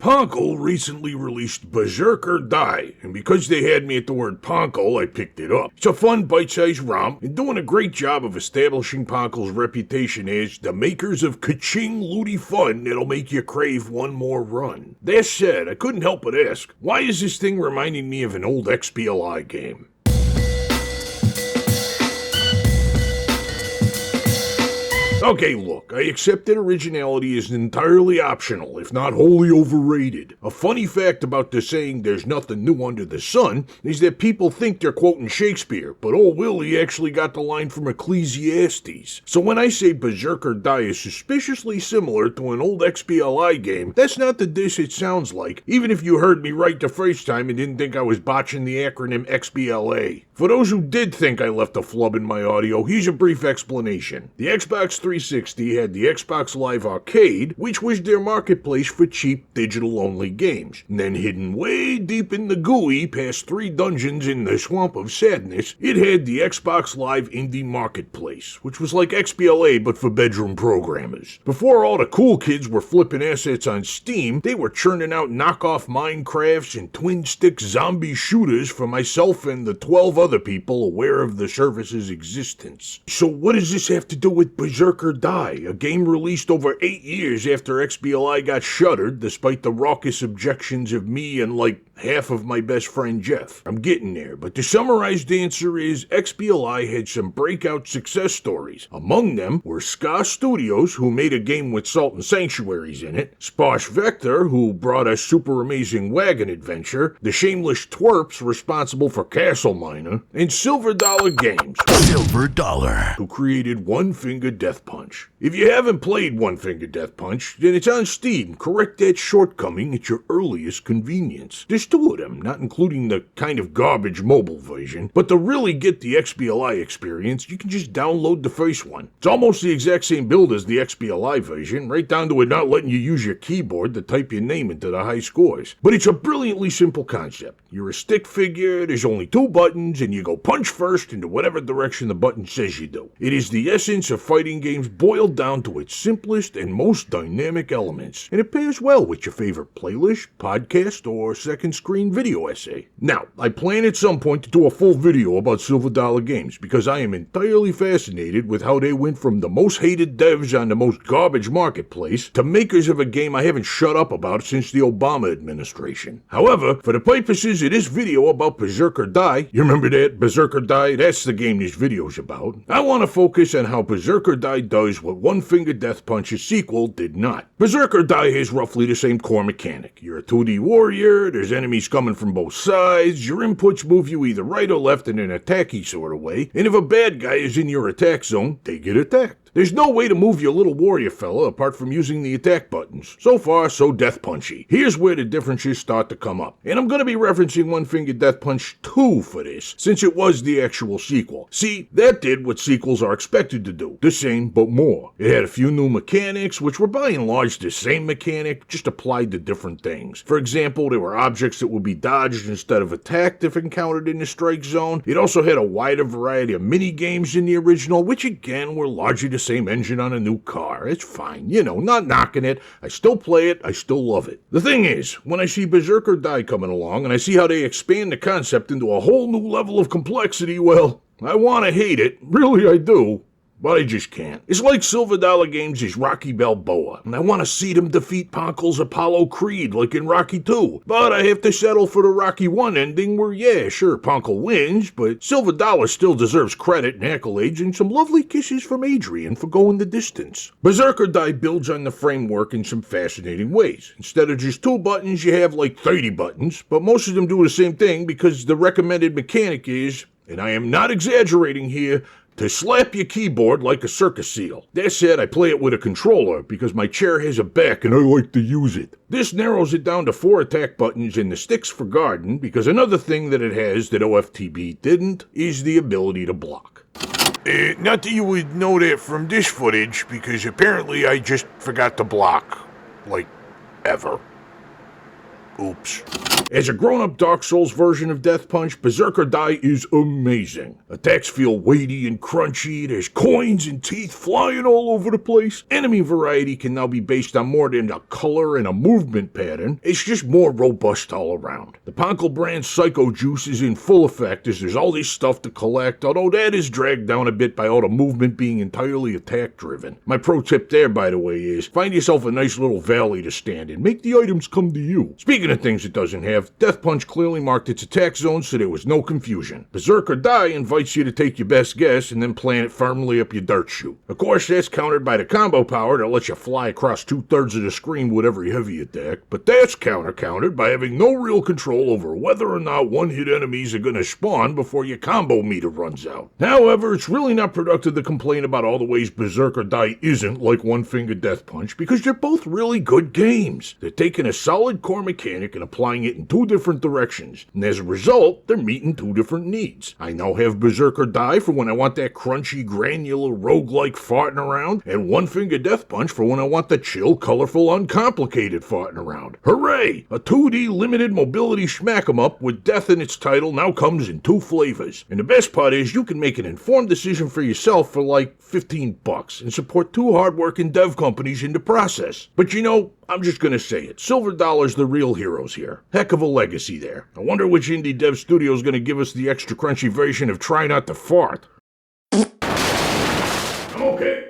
Ponkel recently released Berserker Die, and because they had me at the word Ponkel, I picked it up. It's a fun, bite-sized romp, and doing a great job of establishing Ponkel's reputation as the makers of ka-ching looty fun that'll make you crave one more run. That said, I couldn't help but ask, why is this thing reminding me of an old XBLI game? Okay, look, I accept that originality is entirely optional, if not wholly overrated. A funny fact about the saying there's nothing new under the sun is that people think they're quoting Shakespeare, but old Willie actually got the line from Ecclesiastes. So when I say Berserker Die is suspiciously similar to an old XBLI game, that's not the diss it sounds like, even if you heard me right the first time and didn't think I was botching the acronym XBLA. For those who did think I left a flub in my audio, here's a brief explanation. The Xbox 360 had the Xbox Live Arcade, which was their marketplace for cheap digital-only games. And then hidden way deep in the GUI, past 3 dungeons in the Swamp of Sadness, it had the Xbox Live Indie Marketplace, which was like XBLA but for bedroom programmers. Before all the cool kids were flipping assets on Steam, they were churning out knockoff Minecrafts and twin-stick zombie shooters for myself and the 12 other people aware of the service's existence. So what does this have to do with Berserker Die, a game released over 8 years after XBLI got shuttered, despite the raucous objections of me and like half of my best friend Jeff? I'm getting there, but the summarized answer is XBLI had some breakout success stories. Among them were Ska Studios, who made a game with Salt and Sanctuaries in it, Sparsh Vector, who brought us Super Amazing Wagon Adventure, the Shameless Twerps, responsible for Castle Miner, and Silver Dollar Games, Silver Dollar, who created One Finger Death Punch. If you haven't played One Finger Death Punch, then it's on Steam. Correct that shortcoming at your earliest convenience. There's 2 of them, not including the kind of garbage mobile version, but to really get the XBLI experience, you can just download the first one. It's almost the exact same build as the XBLI version, right down to it not letting you use your keyboard to type your name into the high scores. But it's a brilliantly simple concept. You're a stick figure, there's only 2 buttons, and you go punch first into whatever direction the button says you do. It is the essence of fighting games boiled down to its simplest and most dynamic elements, and it pairs well with your favorite playlist, podcast, or second screen video essay. Now, I plan at some point to do a full video about Silver Dollar Games because I am entirely fascinated with how they went from the most hated devs on the most garbage marketplace to makers of a game I haven't shut up about since the Obama administration. However, for the purposes of this video about Berserker Die, you remember that? Berserker Die? That's the game this video's about. I want to focus on how Berserker Die does what One Finger Death Punch's sequel did not. Berserker Die has roughly the same core mechanic. You're a 2D warrior, there's enemies coming from both sides, your inputs move you either right or left in an attacky sort of way, and if a bad guy is in your attack zone, they get attacked. There's no way to move your little warrior fella apart from using the attack buttons. So far, so death punchy. Here's where the differences start to come up. And I'm going to be referencing One Finger Death Punch 2 for this, since it was the actual sequel. See, that did what sequels are expected to do. The same, but more. It had a few new mechanics, which were by and large the same mechanic, just applied to different things. For example, there were objects that would be dodged instead of attacked if encountered in the strike zone. It also had a wider variety of mini-games in the original, which again were largely the same engine on a new car. It's fine, not knocking it. I still play it, I still love it. The thing is, when I see Berserker Die coming along and I see how they expand the concept into a whole new level of complexity, well, I want to hate it. Really, I do. But I just can't. It's like Silver Dollar Games is Rocky Balboa, and I want to see them defeat Ponkel's Apollo Creed like in Rocky 2. But I have to settle for the Rocky 1 ending where, yeah, sure, Ponkel wins, but Silver Dollar still deserves credit and accolades and some lovely kisses from Adrian for going the distance. Berserker Die builds on the framework in some fascinating ways. Instead of just 2 buttons, you have like 30 buttons, but most of them do the same thing because the recommended mechanic is, and I am not exaggerating here, to slap your keyboard like a circus seal. That said, I play it with a controller because my chair has a back and I like to use it. This narrows it down to 4 attack buttons and the sticks for garden because another thing that it has that OFTB didn't is the ability to block. Not that you would know that from this footage because apparently I just forgot to block. Like, ever. Oops. As a grown-up Dark Souls version of Death Punch, Berserker Die is amazing. Attacks feel weighty and crunchy, there's coins and teeth flying all over the place. Enemy variety can now be based on more than a color and a movement pattern, it's just more robust all around. The Ponkel brand Psycho Juice is in full effect as there's all this stuff to collect, although that is dragged down a bit by all the movement being entirely attack-driven. My pro tip there, by the way, is find yourself a nice little valley to stand in. Make the items come to you. Speaking of things it doesn't have, Death Punch clearly marked its attack zone so there was no confusion. Berserker Die invites you to take your best guess and then plant it firmly up your dirt chute. Of course, that's countered by the combo power that lets you fly across 2/3 of the screen with every heavy attack, but that's countered by having no real control over whether or not one-hit enemies are going to spawn before your combo meter runs out. However, it's really not productive to complain about all the ways Berserker Die isn't like One Finger Death Punch because they're both really good games. They're taking a solid core mechanic and applying it in two different directions, and as a result, they're meeting two different needs. I now have Berserker Die for when I want that crunchy, granular, roguelike farting around, and One Finger Death Punch for when I want the chill, colorful, uncomplicated farting around. Hooray! A 2D limited mobility schmack-em-up with death in its title now comes in two flavors. And the best part is you can make an informed decision for yourself for like $15 and support two hard-working dev companies in the process. But you know, I'm just gonna say it. Silver Dollar's the real heroes here. Heck of a legacy there. I wonder which indie dev studio is gonna give us the extra crunchy version of Try Not to Fart. I'm okay.